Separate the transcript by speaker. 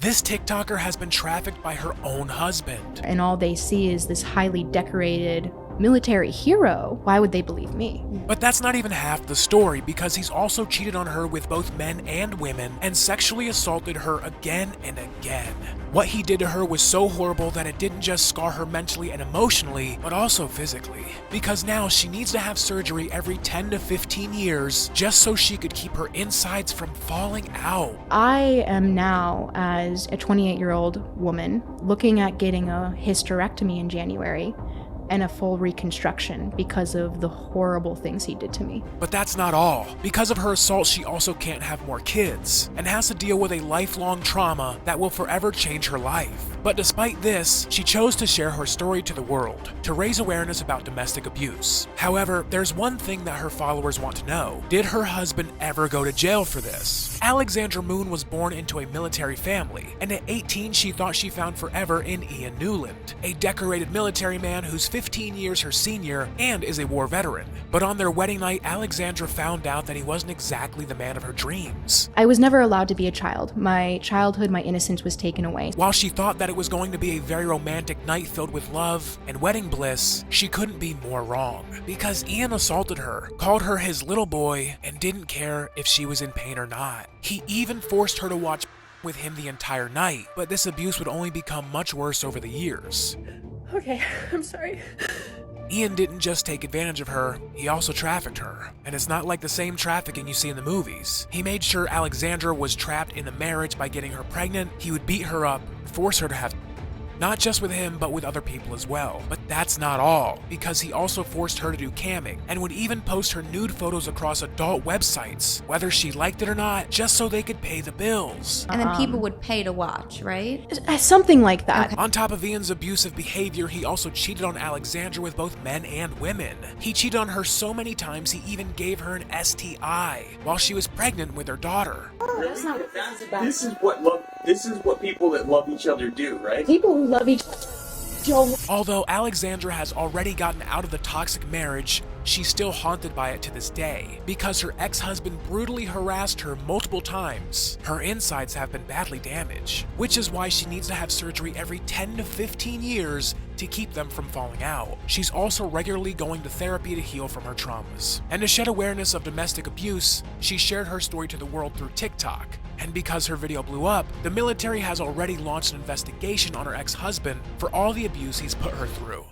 Speaker 1: This TikToker has been trafficked by her own husband.
Speaker 2: And all they see is this highly decorated military hero. Why would they believe me?
Speaker 1: But that's not even half the story, because he's also cheated on her with both men and women and sexually assaulted her again and again. What he did to her was so horrible that it didn't just scar her mentally and emotionally, but also physically. Because now she needs to have surgery every 10 to 15 years just so she could keep her insides from falling out.
Speaker 2: I am now, as a 28-year-old woman, looking at getting a hysterectomy in January and a full reconstruction because of the horrible things he did to me.
Speaker 1: But that's not all. Because of her assault, she also can't have more kids and has to deal with a lifelong trauma that will forever change her life. But despite this, she chose to share her story to the world, to raise awareness about domestic abuse. However, there's one thing that her followers want to know. Did her husband ever go to jail for this? Alexandra Moon was born into a military family, and at 18 she thought she found forever in Ian Newland, a decorated military man who's 15 years her senior and is a war veteran. But on their wedding night, Alexandra found out that he wasn't exactly the man of her dreams.
Speaker 2: I was never allowed to be a child. My childhood, my innocence was taken away.
Speaker 1: While she thought that it was going to be a very romantic night filled with love and wedding bliss, she couldn't be more wrong. Because Ian assaulted her, called her his little boy, and didn't care if she was in pain or not. He even forced her to watch with him the entire night, but this abuse would only become much worse over the years.
Speaker 2: Okay, I'm sorry.
Speaker 1: Ian didn't just take advantage of her, he also trafficked her. And it's not like the same trafficking you see in the movies. He made sure Alexandra was trapped in the marriage by getting her pregnant. He would beat her up, force her to have not just with him, but with other people as well. But that's not all, because he also forced her to do camming, and would even post her nude photos across adult websites, whether she liked it or not, just so they could pay the bills.
Speaker 3: And then people would pay to watch, right?
Speaker 2: Something like that.
Speaker 1: On top of Ian's abusive behavior, he also cheated on Alexandra with both men and women. He cheated on her so many times he even gave her an STI while she was pregnant with her daughter.
Speaker 4: That's not what this is about. This is what people that love each other do, right?
Speaker 2: People who love each other.
Speaker 1: Although Alexandra has already gotten out of the toxic marriage, she's still haunted by it to this day. Because her ex-husband brutally harassed her multiple times, her insides have been badly damaged, which is why she needs to have surgery every 10 to 15 years to keep them from falling out. She's also regularly going to therapy to heal from her traumas. And to shed awareness of domestic abuse, she shared her story to the world through TikTok. And because her video blew up, the military has already launched an investigation on her ex-husband for all the abuse he's put her through.